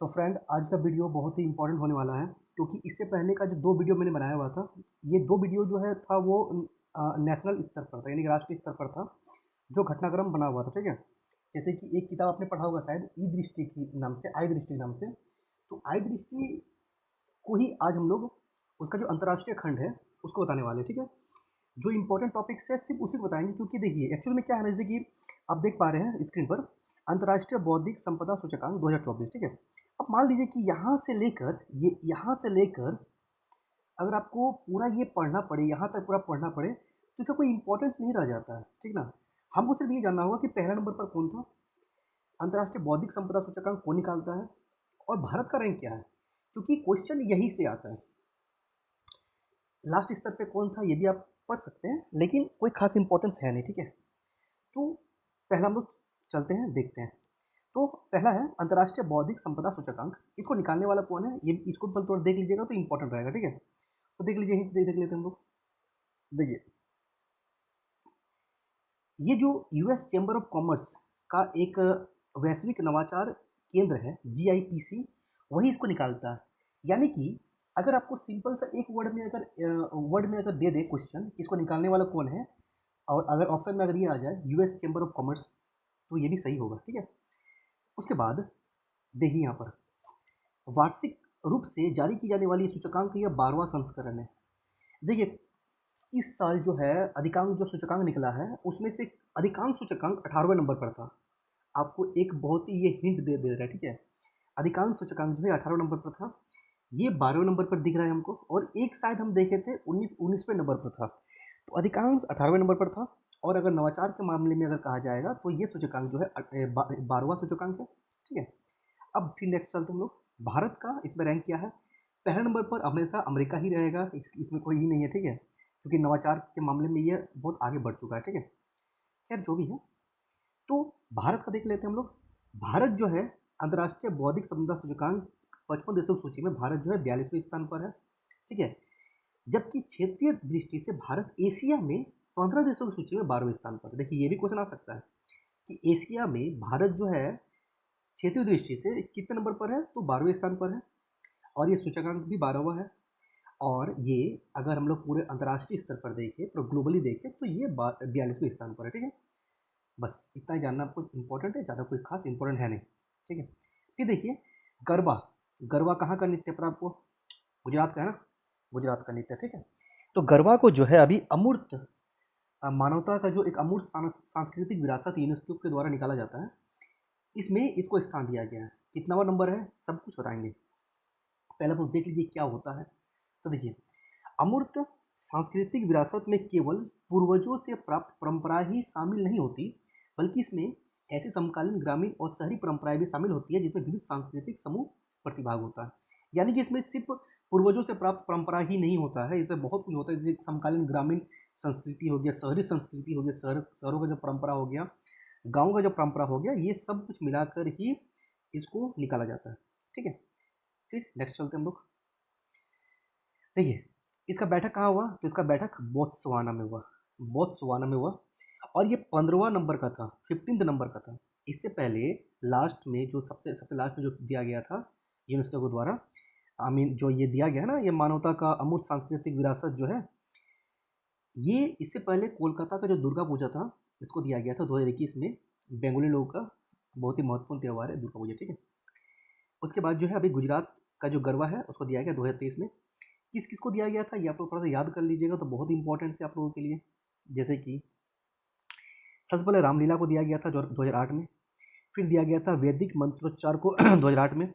तो फ्रेंड आज का वीडियो बहुत ही इंपॉर्टेंट होने वाला है क्योंकि इससे पहले का जो 2 वीडियो मैंने बनाया हुआ था, ये 2 वीडियो जो है था वो नेशनल स्तर पर था, यानी कि राष्ट्रीय स्तर पर था, जो घटनाक्रम बना हुआ था, ठीक है? जैसे कि एक किताब आपने पढ़ा होगा शायद ई दृष्टि की नाम से, आई दृष्टि नाम से। तो आई दृष्टि को ही आज हम लोग उसका जो अंतर्राष्ट्रीय खंड है, उसको बताने वाले हैं, ठीक है? जो इम्पोर्टेंट टॉपिक्स है सिर्फ उसी को बताएंगे क्योंकि देखिए एक्चुअल में क्या है ना, जैसे कि आप देख पा रहे हैं स्क्रीन पर अंतर्राष्ट्रीय बौद्धिक संपदा सूचकांक 2024, ठीक है। अब मान लीजिए कि यहाँ से लेकर अगर आपको पूरा ये पढ़ना पड़े, यहाँ तक पूरा पढ़ना पड़े तो इसका कोई इंपॉर्टेंस नहीं रह जाता है, ठीक ना। हमको सिर्फ ये जानना होगा कि पहला नंबर पर कौन था, अंतर्राष्ट्रीय बौद्धिक संपदा सूचकांक कौन निकालता है, और भारत का रैंक क्या है, क्योंकि क्वेश्चन यहीं से आता है। लास्ट स्तर पे कौन था ये भी आप पढ़ सकते हैं, लेकिन कोई खास इंपॉर्टेंस है नहीं, ठीक है। तो पहला हम लोग चलते हैं, देखते हैं। तो पहला है अंतर्राष्ट्रीय बौद्धिक संपदा सूचकांक। इसको निकालने वाला कौन है, ये इसको पहले थोड़ा देख लीजिएगा तो इंपॉर्टेंट रहेगा, ठीक है। तो देख लीजिए, देख लेते हैं हम लोग। देखिए, ये जो यूएस चैम्बर ऑफ कॉमर्स का एक वैश्विक नवाचार केंद्र है, जीआईपीसी, वही इसको निकालता है। यानी कि अगर आपको सिंपल सा एक वर्ड में अगर दे दे क्वेश्चन कि इसको निकालने वाला कौन है, और अगर ऑप्शन में अगर ये आ जाए यूएस चैम्बर ऑफ कॉमर्स, तो ये भी सही होगा, ठीक है। उसके बाद देखिए यहाँ पर वार्षिक रूप से जारी की जाने वाली सूचकांक यह 12वां संस्करण है। देखिए, इस साल जो है अधिकांश जो सूचकांक निकला है उसमें से अधिकांश सूचकांक 18वें नंबर पर था। आपको एक बहुत ही ये हिंट दे रहा है, ठीक है। अधिकांश सूचकांक जो है 18वें नंबर पर था, ये 12वें नंबर पर दिख रहा है हमको, और एक शायद हम देखे थे 19वें नंबर पर था। तो अधिकांश 18वें नंबर पर था, और अगर नवाचार के मामले में अगर कहा जाएगा तो ये सूचकांक जो है 12वां सूचकांक है, ठीक है। अब फिर नेक्स्ट चलते हम लोग। भारत का इसमें रैंक क्या है, पहले नंबर पर हमेशा अमेरिका ही रहेगा, इसमें कोई ही नहीं है, ठीक है, क्योंकि नवाचार के मामले में ये बहुत आगे बढ़ चुका है, ठीक है। खैर जो भी है, तो भारत का देख लेते हैं हम लोग। भारत जो है अंतर्राष्ट्रीय बौद्धिक संपदा सूचकांक 55 देशों की सूची में भारत जो है 42वें स्थान पर है, ठीक है। जबकि क्षेत्रीय दृष्टि से भारत एशिया में 15 देशों की सूची में 12वें स्थान पर। देखिए, ये भी क्वेश्चन आ सकता है कि एशिया में भारत जो है क्षेत्रीय दृष्टि से कितने नंबर पर है, तो 12वें स्थान पर है, और ये सूचकांक भी 12वां है। और ये अगर हम लोग पूरे अंतर्राष्ट्रीय स्तर पर देखें, तो ग्लोबली देखें, तो ये 42वें स्थान पर है, ठीक है। बस इतना ही जानना आपको इम्पोर्टेंट है, ज़्यादा कोई खास इंपॉर्टेंट है नहीं, ठीक है। फिर देखिए, गरबा। गरबा कहाँ का नृत्य पता आपको, गुजरात का है ना, गुजरात का नृत्य, ठीक है। तो गरबा को जो है अभी अमूर्त मानवता का जो एक अमूर्त सांस्कृतिक विरासत यूनेस्को के द्वारा निकाला जाता है, इसमें इसको स्थान दिया गया है। कितनावा नंबर है सब कुछ बताएंगे, पहले तो देख लीजिए क्या होता है। तो देखिए, अमूर्त सांस्कृतिक विरासत में केवल पूर्वजों से प्राप्त परंपरा ही शामिल नहीं होती, बल्कि इसमें ऐसे समकालीन ग्रामीण और शहरी परंपराएं भी शामिल होती है जिसमें विविध सांस्कृतिक समूह प्रतिभाग होता है। यानी कि इसमें सिर्फ पूर्वजों से प्राप्त परंपरा ही नहीं होता है, इसमें बहुत कुछ होता है, जैसे समकालीन ग्रामीण संस्कृति हो गया, शहरी संस्कृति हो गया, शहरों का जो परंपरा हो गया, गाँव का जो परंपरा हो गया, ये सब कुछ मिलाकर ही इसको निकाला जाता है, ठीक है। फिर नेक्स्ट चलते हैं हम लोग। देखिए, इसका बैठक कहाँ हुआ, तो इसका बैठक बोत्सवाना में हुआ, बोत्सवाना में हुआ, और ये 15वां नंबर का था, 15th नंबर का था। इससे पहले लास्ट में जो सबसे सबसे लास्ट में जो दिया गया था यूनेस्को के द्वारा, आई मीन जो ये दिया गया है ना, ये मानवता का अमूर्त सांस्कृतिक विरासत जो है, ये इससे पहले कोलकाता का जो दुर्गा पूजा था, इसको दिया गया था 2021 में। बंगाली लोगों का बहुत ही महत्वपूर्ण त्यौहार है दुर्गा पूजा, ठीक है। उसके बाद जो है अभी गुजरात का जो गरबा है उसको दिया गया 2023 में। किस किस को दिया गया था ये आप लोग थोड़ा सा याद कर लीजिएगा, तो बहुत इंपॉर्टेंट है आप लोगों के लिए। जैसे कि सबसे पहले रामलीला को दिया गया था 2008 में, फिर दिया गया था वैदिक मंत्रोच्चार को 2008 में,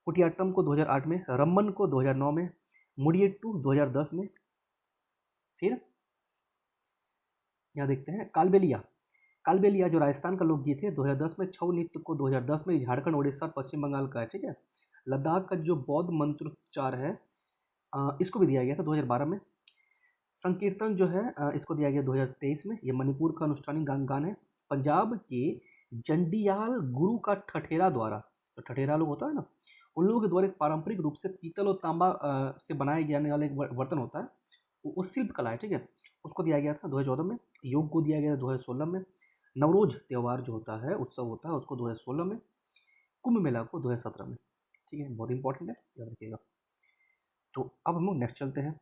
कुटियाट्टम को 2008 में, रम्मन को 2009 में, मुडियट्टू 2010 में, फिर यहाँ देखते हैं कालबेलिया। कालबेलिया जो राजस्थान का लोकगीत है 2010 में, छऊ नृत्य को 2010 में, झारखंड, उड़ीसा, पश्चिम बंगाल का है, ठीक है। लद्दाख का जो बौद्ध मंत्रोच्चार है, इसको भी दिया गया था 2012 में। संकीर्तन जो है इसको दिया गया 2023 में, ये मणिपुर का अनुष्ठानी गान है। पंजाब के जंडियाल गुरु का ठठेरा द्वारा, तो ठठेरा लोग होता है ना, उन लोगों के द्वारा एक पारंपरिक रूप से पीतल और तांबा से बनाए जाने वाला एक बर्तन होता है, वो शिल्प कला है, ठीक है, उसको दिया गया था 2014 में। योग को दिया गया था 2016 में। नवरोज त्यौहार जो होता है, उत्सव होता है, उसको 2016 में। कुंभ मेला को 2017 में। ठीक है, बहुत इंपॉर्टेंट है, याद रखिएगा। तो अब हम लोग नेक्स्ट चलते हैं।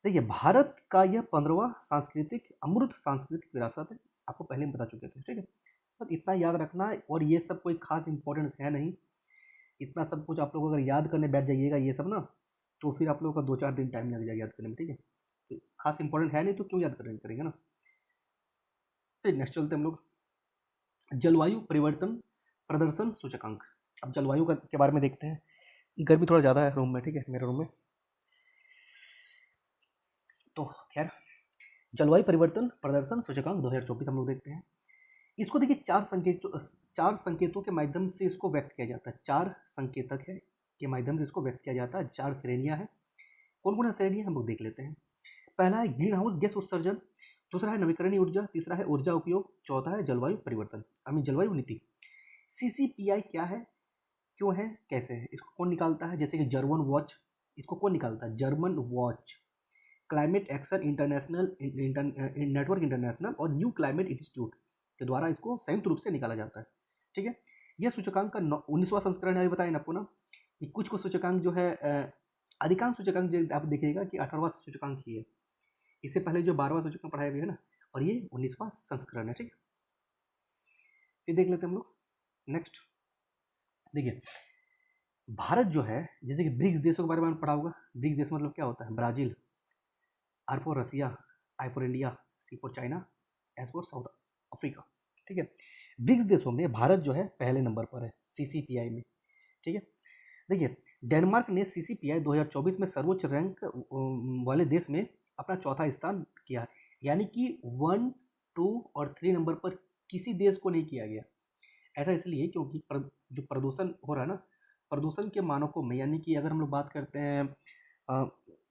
देखिए, भारत का यह 15वां सांस्कृतिक अमूर्त सांस्कृतिक विरासत है, आपको पहले हम बता चुके थे, ठीक है। बस इतना याद रखना है, और ये सब कोई खास इंपॉर्टेंस है नहीं। इतना सब कुछ आप लोग अगर याद करने बैठ जाइएगा ये सब ना, तो फिर आप लोगों का 2-4 दिन टाइम लग जाएगा याद करने में, ठीक है। तो खास इंपॉर्टेंट है नहीं तो क्यों याद करेंगे ना। फिर नेक्स्ट चलते हैं हम लोग, जलवायु परिवर्तन प्रदर्शन सूचकांक। अब जलवायु के बारे में देखते हैं। गर्मी थोड़ा ज़्यादा है रूम में, ठीक है, मेरे रूम में। तो खैर, जलवायु परिवर्तन प्रदर्शन सूचकांक 2024 हम लोग देखते हैं। इसको देखिए, चार संकेतों के माध्यम से इसको व्यक्त किया जाता है। 4 संकेतक है के माध्यम से इसको व्यक्त किया जाता है। 4 श्रेणियां हैं। कौन कौन सी श्रेणियां हम लोग देख लेते हैं। पहला है ग्रीन हाउस गैस उत्सर्जन, दूसरा है नवीकरणीय ऊर्जा, तीसरा है ऊर्जा उपयोग, चौथा है जलवायु परिवर्तन यानी जलवायु नीति। CCPI क्या है, क्यों है, कैसे है, इसको कौन निकालता है। जैसे कि जर्मन वॉच, इसको कौन निकालता है, German watch, climate action international network international और न्यू क्लाइमेट इंस्टीट्यूट के द्वारा इसको संयुक्त रूप से निकाला जाता है, ठीक है। यह सूचकांक का 19वां संस्करण है। अभी बताया ना आपको ना कि कुछ कुछ सूचकांक जो है, अधिकांश सूचकांक जो आप देखिएगा कि 18वां सूचकांक ही है। इससे पहले जो 12वां सूचकांक पढ़ाया गया है ना, और ये 19वां संस्करण है, ठीक है। फिर देख लेते हैं हम लोग नेक्स्ट। देखिए, भारत जो है, जैसे कि ब्रिक्स देशों के बारे में पढ़ा होगा। ब्रिक्स देश मतलब क्या होता है, Brazil, R for Russia, I for India, C for China, S for South Africa, ठीक है। ब्रिक्स देशों में भारत जो है पहले नंबर पर है CCPI में, ठीक है। देखिए, डेनमार्क ने CCPI 2024 में सर्वोच्च रैंक वाले देश में अपना चौथा स्थान किया है। यानी कि 1, 2 और 3 नंबर पर किसी देश को नहीं किया गया। ऐसा इसलिए क्योंकि जो प्रदूषण हो रहा है ना, प्रदूषण के मानकों में, यानी कि अगर हम लोग बात करते हैं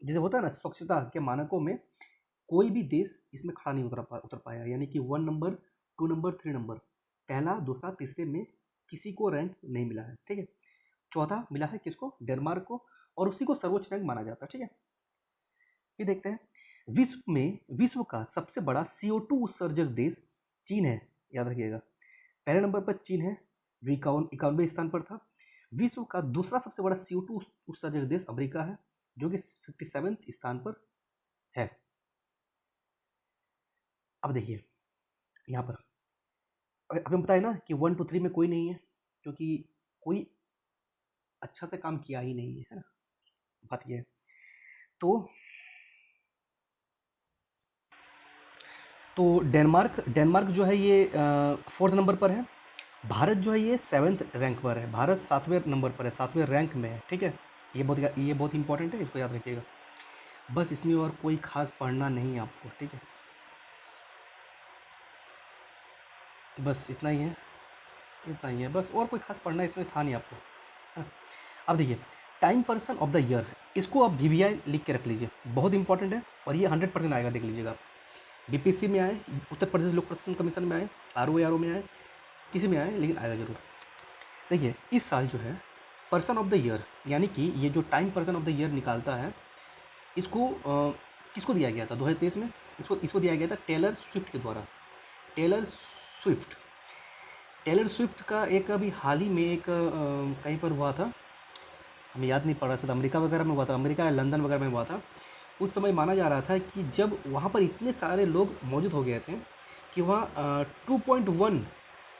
जैसे होता है ना स्वच्छता के मानकों में, कोई भी देश इसमें खड़ा नहीं उतर पाया। यानी कि 1 नंबर, 2 नंबर, 3 नंबर, पहला, दूसरा, तीसरे में किसी को रैंक नहीं मिला है, ठीक है। चौथा मिला है किसको, डेनमार्क को, और उसी को सर्वोच्च रैंक माना जाता है, ठीक है। ये देखते हैं, विश्व का सबसे बड़ा CO2 उत्सर्जक देश चीन है, याद रखिएगा। पहले नंबर पर चीन है, जो 91वें स्थान पर था। विश्व का दूसरा सबसे बड़ा CO2 उत्सर्जक देश अमेरिका है, जो कि 57वें स्थान पर है। अब देखिए यहाँ पर, अभी बताया ना कि 1, 2, 3 में कोई नहीं है, क्योंकि कोई अच्छा से काम किया ही नहीं है ना, बात ये है। तो डेनमार्क जो है ये 4th नंबर पर है। भारत जो है ये 7th रैंक पर है। भारत 7वें नंबर पर है, 7वें रैंक में है, ठीक है। ये बहुत इंपॉर्टेंट है, इसको याद रखिएगा। बस इसमें और कोई खास पढ़ना नहीं है आपको, ठीक है। बस इतना ही है, इतना ही है बस, और कोई खास पढ़ना इसमें था नहीं आपको, हाँ। अब देखिए, time person of the year, इसको आप VVI लिख के रख लीजिए, बहुत इंपॉर्टेंट है, और ये 100% आएगा, देख लीजिएगा आप। BPSC में आए, उत्तर प्रदेश लोक प्रशासन कमीशन में आए, RO में आए, किसी में आए, लेकिन आएगा जरूर। देखिए, इस साल जो है पर्सन ऑफ द ईयर, यानी कि ये जो time person of the year निकालता है, इसको किसको दिया गया था 2023 में, इसको दिया गया था टेलर स्विफ्ट के द्वारा। टेलर स्विफ्ट टेलर स्विफ्ट का एक अभी हाल ही में एक कहीं पर हुआ था, हमें याद नहीं पड़ रहा था, अमेरिका वगैरह में हुआ था, अमेरिका या लंदन वगैरह में हुआ था। उस समय माना जा रहा था कि जब वहाँ पर इतने सारे लोग मौजूद हो गए थे कि वहाँ 2.1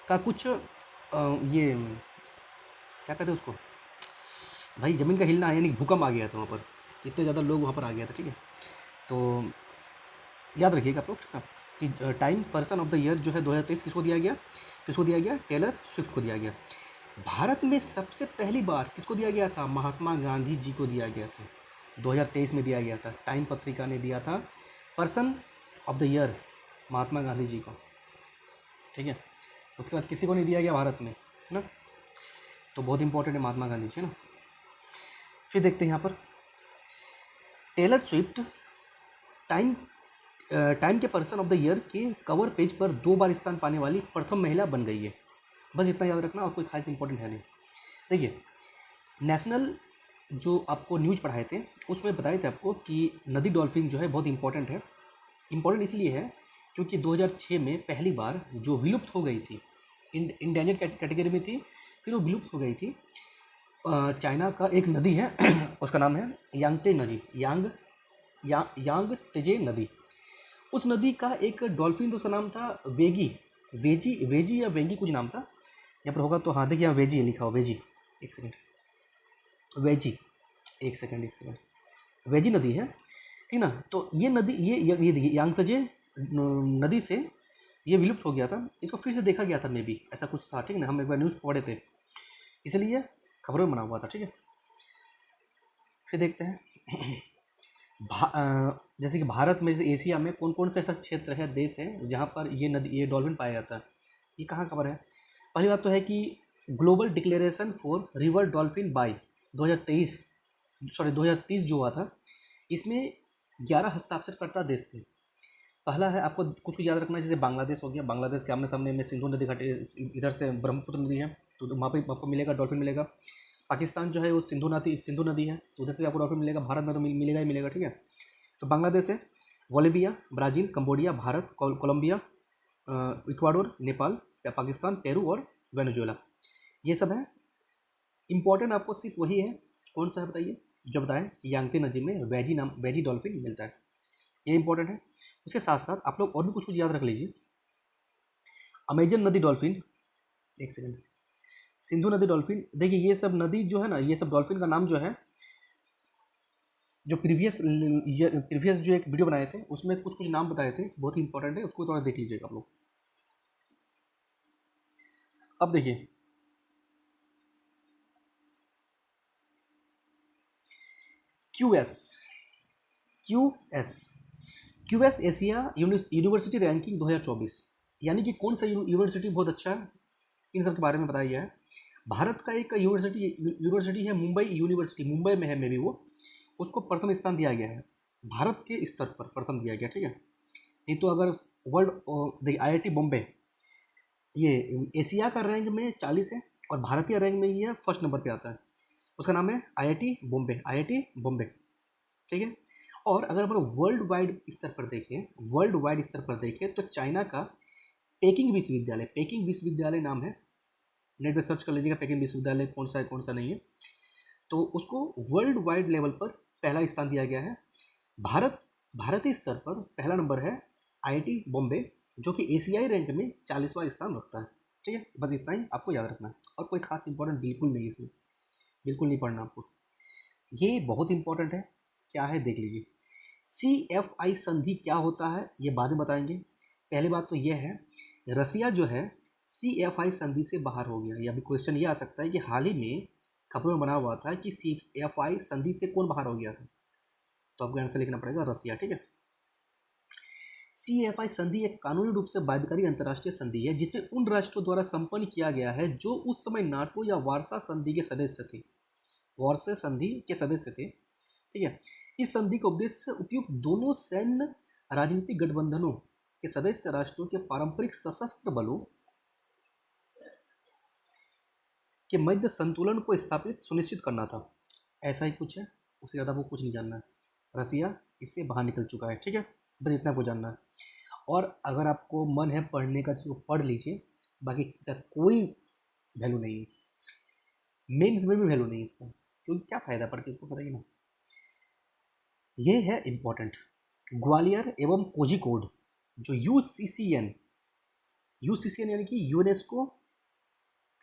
का कुछ ये क्या कहते हैं उसको भाई, ज़मीन का हिलना है, यानी भूकंप आ गया था वहाँ पर, इतने ज़्यादा लोग वहाँ पर आ गया था, ठीक है। तो याद रखिएगा आप लोग कि time person of the year जो है 2023 किसको दिया गया, टेलर स्विफ्ट को दिया गया। भारत में सबसे पहली बार किसको दिया गया था, महात्मा गांधी जी को दिया गया था, 2023 में दिया गया था। टाइम पत्रिका ने दिया था person of the year Mahatma Gandhi ji को, ठीक है। उसके बाद किसी को नहीं दिया गया भारत में, है ना। तो बहुत इंपॉर्टेंट है महात्मा गांधी जी, है ना। फिर देखते हैं यहाँ पर, टेलर स्विफ्ट टाइम के पर्सन ऑफ द ईयर के कवर पेज पर 2 बार स्थान पाने वाली प्रथम महिला बन गई है। बस इतना याद रखना, और कोई खास इंपॉर्टेंट है नहीं। देखिए, नेशनल जो आपको न्यूज़ पढ़ाए थे उसमें बताए थे आपको कि नदी डॉल्फिन जो है बहुत इंपॉर्टेंट है। इंपॉर्टेंट इसलिए है क्योंकि 2006 में पहली बार जो विलुप्त हो गई थी, इंडेंजर्ड कैटेगरी में थी, फिर वो विलुप्त हो गई थी, चाइना का एक नदी है उसका नाम है यांगते नदी, यांग तेजे नदी। उस नदी का एक डॉल्फिन तो उसका नाम था वेगी, वेजी या वेंगी कुछ नाम था। यहाँ पर होगा तो हाँ देखिए, यहाँ वेजी लिखा हो, वेजी। एक सेकंड, वेजी, एक सेकंड, वेजी नदी है, ठीक ना। तो ये नदी, ये देखिए यांगत्जे नदी से ये विलुप्त हो गया था, इसको फिर से देखा गया था, मे बी ऐसा कुछ था, ठीक ना। हम एक बार न्यूज़ पढ़े थे, इसलिए खबरों में बना हुआ था, ठीक है। फिर देखते हैं जैसे कि भारत में, जैसे एशिया में कौन कौन से ऐसा क्षेत्र है, देश है जहाँ पर ये नदी, ये डॉल्फिन पाया जाता है। ये कहाँ खबर है? पहली बात तो है कि global declaration for river dolphin by 2023, sorry 2030 जो हुआ था, इसमें 11 हस्ताक्षरकर्ता देश थे। पहला है, आपको कुछ कुछ याद रखना है, जैसे बांग्लादेश हो गया, बांग्लादेश के आमने सामने में सिंधु नदी घाटी, इधर से ब्रह्मपुत्र नदी है, तो वहाँ पे आपको मिलेगा, डॉल्फिन मिलेगा। पाकिस्तान जो है वो सिंधु नदी है, तो उधर से आपको डॉल्फिन मिलेगा। भारत में तो मिलेगा ही मिलेगा, ठीक है। तो बांग्लादेश है, Bolivia, Brazil, Cambodia, Bharat, Colombia, Ecuador, Nepal, या पाकिस्तान, पेरू और वेनेजुएला, ये सब है। इम्पोर्टेंट आपको सिर्फ वही है, कौन सा है बताइए, जो बताएं कि यांगत्जे नदी में वेजी डॉल्फिन मिलता है, ये इंपॉर्टेंट है। उसके साथ साथ आप लोग और भी कुछ कुछ याद रख लीजिए। अमेजन नदी डॉल्फिन, एक सेकंड, सिंधु नदी डॉल्फिन, देखिए ये सब नदी जो है ना, ये सब डॉल्फिन का नाम जो है, जो प्रीवियस जो एक वीडियो बनाए थे उसमें कुछ कुछ नाम बताए थे, बहुत ही इंपॉर्टेंट है, उसको थोड़ा देख लीजिएगा आप लोग। अब देखिए, QS QS QS Asia university ranking 2024, यानी कि कौन सा यूनिवर्सिटी बहुत अच्छा है, इन सब के बारे में बताया गया है। भारत का एक यूनिवर्सिटी है, मुंबई यूनिवर्सिटी, मुंबई में है, मे बी वो, उसको प्रथम स्थान दिया गया है, भारत के स्तर पर प्रथम दिया गया, ठीक है। नहीं तो अगर वर्ल्ड, देखिए IIT बॉम्बे, ये एशिया का रैंक में 40 है, और भारतीय रैंक में ये फर्स्ट नंबर पे आता है। उसका नाम है IIT बॉम्बे, ठीक है। और अगर अपन वर्ल्ड वाइड स्तर पर देखें तो चाइना का पेकिंग विश्वविद्यालय नाम है, नेट पर सर्च कर लीजिएगा, पेकिंग विश्वविद्यालय कौन सा है कौन सा नहीं है, तो उसको वर्ल्ड वाइड लेवल पर पहला स्थान दिया गया है। भारतीय स्तर पर पहला नंबर है IIT बॉम्बे, जो कि एशियाई रैंक में 40वां स्थान रखता है, ठीक है। बस इतना ही आपको याद रखना है, और कोई खास इंपॉर्टेंट बिल्कुल नहीं, इसमें बिल्कुल नहीं पढ़ना आपको। ये बहुत इंपॉर्टेंट है, क्या है देख लीजिए। CFI संधि क्या होता है ये बाद में बताएंगे। पहली बात तो यह है, रसिया जो है CFI संधि से बाहर हो गया। या अभी क्वेश्चन ये आ सकता है कि हाल ही में खबरों में बना हुआ था कि CFI संधि से कौन बाहर हो गया था, तो आपको आंसर लिखना पड़ेगा रसिया, ठीक है। CFI संधि एक कानूनी रूप से बाध्यकारी अंतर्राष्ट्रीय संधि है, जिसमें उन राष्ट्रों द्वारा संपन्न किया गया है जो उस समय नाटो या वार्सा संधि के सदस्य थे, वार्सा संधि के सदस्य थे, ठीक है। इस संधि का उद्देश्य उपयुक्त दोनों सैन्य राजनीतिक गठबंधनों के सदस्य राष्ट्रों के पारंपरिक सशस्त्र बलों के मध्य संतुलन को स्थापित सुनिश्चित करना था। ऐसा ही कुछ है, उससे ज़्यादा वो कुछ नहीं जानना है। रसिया इससे बाहर निकल चुका है, ठीक है, बस इतना को जानना है। और अगर आपको मन है पढ़ने का तो पढ़ लीजिए, बाकी इसका कोई वैल्यू नहीं है, मेंस में भी वैल्यू नहीं है इसका, क्योंकि क्या फ़ायदा पढ़ के, इसको बताइए ना। ये है इम्पोर्टेंट, ग्वालियर एवं कोझिकोड, जो यूसीसीएन यानी कि यूनेस्को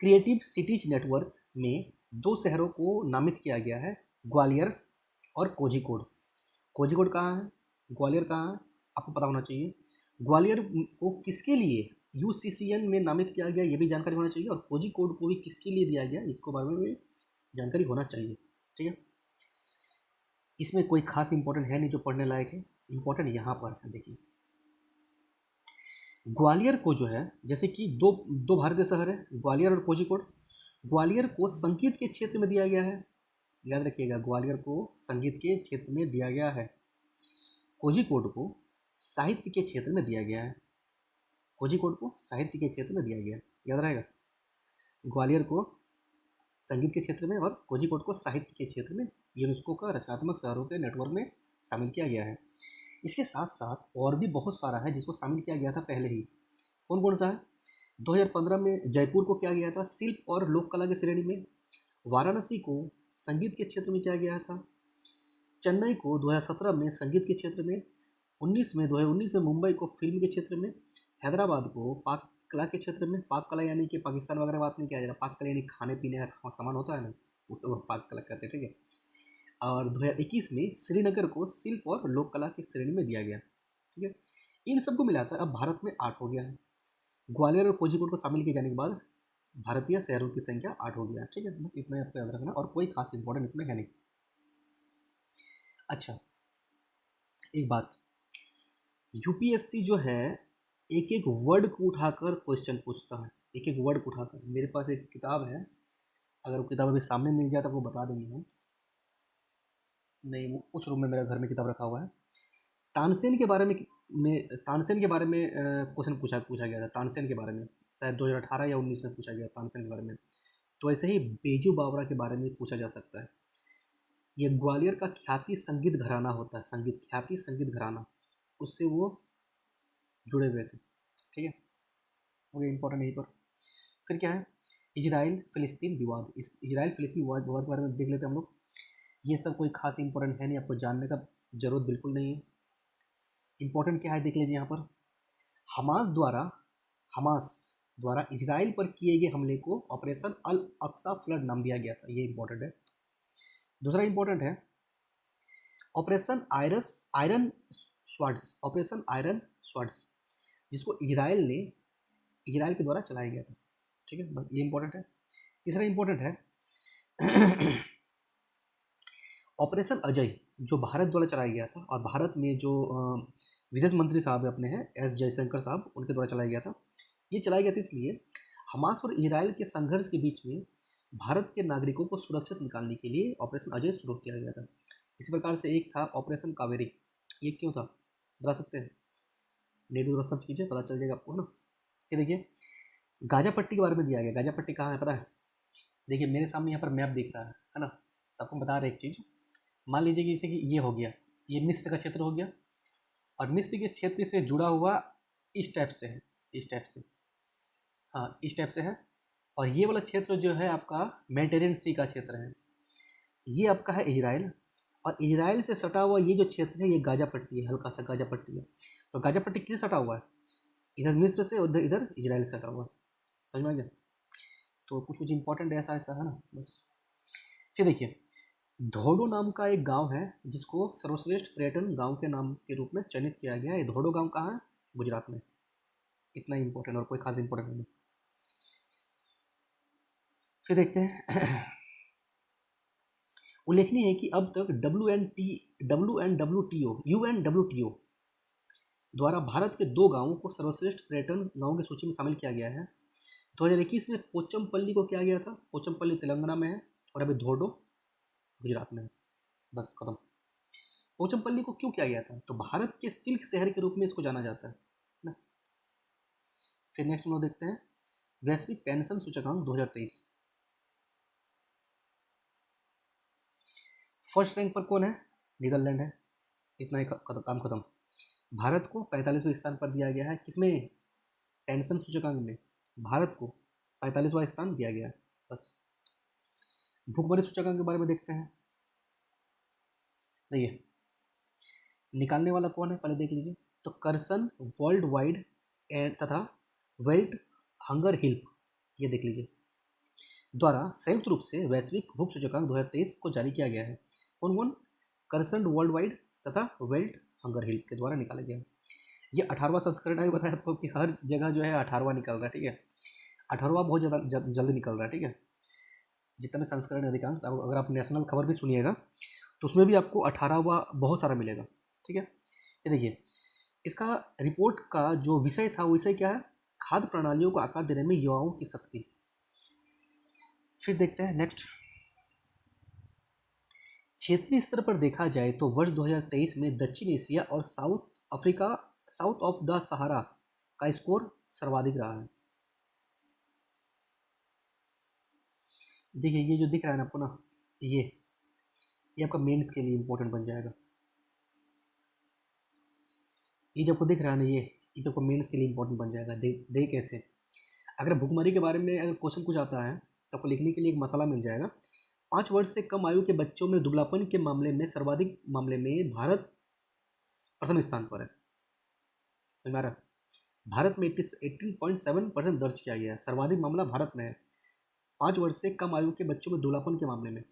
क्रिएटिव सिटीज नेटवर्क में दो शहरों को नामित किया गया है, ग्वालियर और कोझिकोड। कोझिकोड कहाँ है, ग्वालियर कहाँ है, आपको पता होना चाहिए। ग्वालियर को किसके लिए यूसीसीएन में नामित किया गया, ये भी जानकारी होना चाहिए, और कोझिकोड को भी किसके लिए दिया गया, इसको बारे में भी जानकारी होना चाहिए, ठीक है। इसमें कोई खास इंपॉर्टेंट है नहीं जो पढ़ने लायक है, इंपॉर्टेंट यहाँ पर है, देखिए। ग्वालियर को जो है, जैसे कि दो भारतीय शहर है, ग्वालियर और कोझिकोड। ग्वालियर को संगीत के क्षेत्र में दिया गया है, याद रखिएगा, ग्वालियर को संगीत के क्षेत्र में दिया गया है। कोझिकोड को साहित्य के क्षेत्र में दिया गया है, कोझिकोड को साहित्य के क्षेत्र में दिया गया है, याद रहेगा। ग्वालियर को संगीत के क्षेत्र में और कोझिकोड को साहित्य के क्षेत्र में यूनेस्को का रचनात्मक शहरों के नेटवर्क में शामिल किया गया है। इसके साथ साथ और भी बहुत सारा है जिसको शामिल किया गया था पहले ही। कौन कौन सा है? 2015 में जयपुर को किया गया था शिल्प और लोक कला की श्रेणी में। वाराणसी को संगीत के क्षेत्र में किया गया था। चेन्नई को 2017 में संगीत के क्षेत्र में, 2019 में मुंबई को फिल्म के क्षेत्र में, हैदराबाद को पाक कला के क्षेत्र में। पाक कला यानी कि पाकिस्तान वगैरह बात नहीं किया जा रहा, पाक कला यानी खाने पीने का सामान होता है ना, वो पाक कला कहते हैं, ठीक है। और 2021 में श्रीनगर को शिल्प और लोक कला की श्रेणी में दिया गया, ठीक है। इन सबको मिलाकर अब भारत में 8 हो गया है। ग्वालियर और कोझिकोड को शामिल किए जाने के बाद भारतीय शहरों की संख्या 8 हो गया, ठीक है। बस इतना ही आपको याद रखना, और कोई खास इंपॉर्टेंट इसमें है नहीं। अच्छा, एक बात, यूपीएससी जो है एक एक वर्ड को उठाकर क्वेश्चन पूछता है, एक एक वर्ड को उठाकर। मेरे पास एक किताब है, अगर वो किताब अभी सामने मिल जाए तो आपको बता देंगे हम। नहीं, वो उस रूम में मेरे घर में किताब रखा हुआ है। तानसेन के बारे तानसेन के बारे में क्वेश्चन पूछा पूछा गया था, तानसेन के बारे में शायद 2018 या 19 में पूछा गया तानसेन के बारे में। तो ऐसे ही बेजू बावरा के बारे में पूछा जा सकता है। ये ग्वालियर का ख्याति संगीत घराना होता है, संगीत ख्याति संगीत घराना, उससे वो जुड़े हुए थे, ठीक है। हो गया इंपॉर्टेंट यहीं पर। फिर क्या है, इजराइल फिलिस्तीन विवाद। इस इजराइल फिलिस्तीन विवाद विवाद के बारे में देख लेते हैं हम लोग। ये सब कोई खास इंपॉर्टेंट है नहीं, आपको जानने का जरूरत बिल्कुल नहीं है। इंपॉर्टेंट क्या है देख लीजिए यहाँ पर, हमास द्वारा हमास द्वारा इजराइल पर किए गए हमले को ऑपरेशन अल अक्सा फ्लड नाम दिया गया था, ये इंपॉर्टेंट है। दूसरा इंपॉर्टेंट है operation iron swords, operation iron swords, जिसको इजराइल के द्वारा चलाया गया था, ठीक है। बस ये इंपॉर्टेंट है। तीसरा इंपॉर्टेंट है ऑपरेशन अजय, जो भारत द्वारा चलाया गया था, और भारत में जो विदेश मंत्री साहब अपने हैं एस जयशंकर साहब, उनके द्वारा चलाया गया था। ये चलाया गया था इसलिए हमास और इजराइल के संघर्ष के बीच में भारत के नागरिकों को सुरक्षित निकालने के लिए ऑपरेशन अजय शुरू किया गया था। इसी प्रकार से एक था ऑपरेशन कावेरी, ये क्यों था बता सकते हैं? नेट पर सर्च कीजिए, पता चल जाएगा आपको ना। ये देखिए, गाजा पट्टी के बारे में दिया गया। गाजा पट्टी कहाँ है पता है? देखिए मेरे सामने यहाँ पर मैप दिख रहा है ना, तो आपको बता रहे एक चीज़। मान लीजिए कि जैसे कि ये हो गया, ये मिस्र का क्षेत्र हो गया, और मिस्र के क्षेत्र से जुड़ा हुआ इस टाइप से है, इस टाइप से, हाँ इस टाइप से है। और ये वाला क्षेत्र जो है आपका मेडिटेरेनियन सी का क्षेत्र है, ये आपका है इजराइल। और इजराइल से सटा हुआ ये जो क्षेत्र है ये गाजा पट्टी है, हल्का सा गाजा पट्टी है। तो गाजा पट्टी किससे सटा हुआ है? इधर मिस्र से, उधर इधर इजराइल से सटा हुआ है। समझ में आ गया? तो कुछ कुछ इंपॉर्टेंट ऐसा ऐसा है ना, बस। फिर देखिए, धोडो नाम का एक गांव है जिसको सर्वश्रेष्ठ पर्यटन गांव के नाम के रूप में चयनित किया गया है। ये धोडो गांव कहाँ है? गुजरात में। इतना इंपॉर्टेंट, और कोई खास इंपॉर्टेंट नहीं। फिर देखते हैं उल्लेखनीय है कि अब तक UNWTO द्वारा भारत के 2 गांवों को सर्वश्रेष्ठ पर्यटन गांवों की सूची में शामिल किया गया है। 2021 में पोचमपल्ली को किया गया था, पोचमपल्ली तेलंगाना में है, और अभी धोडो गुजरात में है। बस खत्म। पोचमपल्ली को क्यों किया गया था? तो भारत के सिल्क शहर के रूप में इसको जाना जाता है ना। फिर नेक्स्ट हम लोग देखते हैं वैश्विक पेंशन सूचकांक 2023। फर्स्ट रैंक पर कौन है? नीदरलैंड है। इतना ही काम खत्म। भारत को 45वें स्थान पर दिया गया है, किसमें? पेंशन सूचकांक में भारत को 45वां स्थान दिया गया है, बस। भूखमरी सूचकांक के बारे में देखते हैं। देखिए, निकालने वाला कौन है पहले देख लीजिए। तो कर्सन वर्ल्ड वाइड तथा वेल्ट हंगर हिल्प, ये देख लीजिए, द्वारा संयुक्त रूप से वैश्विक भूख सूचकांक 2023 को जारी किया गया है। कौन कौन? कर्सन वर्ल्ड वाइड तथा वेल्ट हंगर हिल्प के द्वारा निकाला गया है। ये 18वां संस्करण है, बताया आपको कि हर जगह जो है 18वां निकल रहा है, ठीक है। 18वां बहुत ज़्यादा जल्दी निकल रहा है, ठीक है। जितना भी संस्करण है अधिकांश, अगर आप नेशनल खबर भी सुनिएगा तो उसमें भी आपको 18वां बहुत सारा मिलेगा, ठीक है। ये देखिए, इसका रिपोर्ट का जो विषय था वो विषय क्या है? खाद्य प्रणालियों को आकार देने में युवाओं की शक्ति। फिर देखते हैं नेक्स्ट, क्षेत्रीय स्तर पर देखा जाए तो वर्ष 2023 में दक्षिण एशिया और साउथ ऑफ द सहारा का स्कोर सर्वाधिक रहा है। देखिए ये जो दिख रहा है ना आपको ना, ये आपका मेंस के लिए इंपॉर्टेंट बन जाएगा। ये जो आपको दिख रहा है ना, ये तो आपको मेंस के लिए इंपॉर्टेंट बन जाएगा। कैसे? अगर भुखमरी के बारे में अगर क्वेश्चन कुछ आता है तो आपको लिखने के लिए एक मसाला मिल जाएगा 5 वर्ष से कम आयु के बच्चों में दुबलापन के मामले में सर्वाधिक मामले में भारत प्रथम स्थान पर है। समझ में आ रहा है? भारत में 18.7% दर्ज किया गया है, सर्वाधिक मामला भारत में है 5 वर्ष से कम आयु के बच्चों में दुबलापन के मामले में।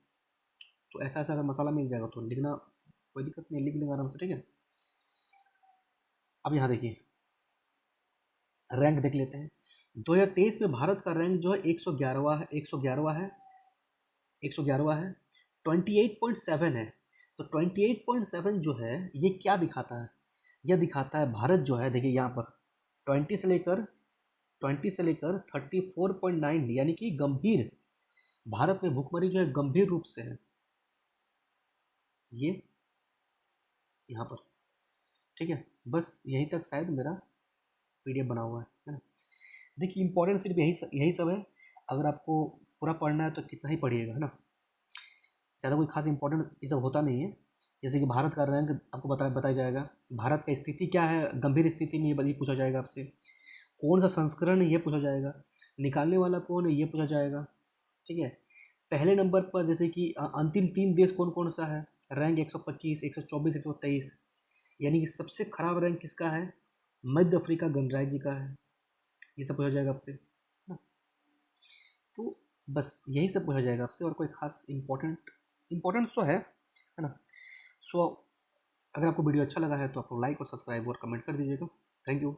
तो ऐसा ऐसा अगर मसाला मिल जाएगा तो लिखना कोई दिक्कत नहीं, लिख लेंगे आराम से, ठीक है। अब यहाँ देखिए रैंक देख लेते हैं। 2023 में भारत का रैंक जो है 111वां है, 111वां है, 111वां है, 28.7 है। तो 28.7 जो है ये क्या दिखाता है? यह दिखाता है भारत जो है, देखिए यहाँ पर 20 से लेकर 34.9 यानी कि गंभीर, भारत में भुखमरी जो है गंभीर रूप से है, ये यहाँ पर, ठीक है। बस यहीं तक शायद मेरा पीडीएफ बना हुआ है ना। देखिए इंपॉर्टेंट सिर्फ यही सब है। अगर आपको पूरा पढ़ना है तो कितना ही पढ़िएगा, है ना। ज़्यादा कोई खास इंपॉर्टेंट ये सब होता नहीं है। जैसे कि भारत का रैंक आपको बताया जाएगा, भारत का स्थिति क्या है गंभीर स्थिति में, ये पूछा जाएगा आपसे। कौन सा संस्करण है ये पूछा जाएगा, निकालने वाला कौन है ये पूछा जाएगा, ठीक है। पहले नंबर पर जैसे कि अंतिम 3 देश कौन कौन सा है, रैंक 125, 124, 123, यानी कि सबसे खराब रैंक किसका है, मध्य अफ्रीका गणराज्य का है, ये सब पूछा जाएगा आपसे ना। तो बस यही सब पूछा जाएगा आपसे, और कोई खास इंपॉर्टेंट तो है ना। सो अगर आपको वीडियो अच्छा लगा है तो आप लाइक और सब्सक्राइब और कमेंट कर दीजिएगा। Thank you.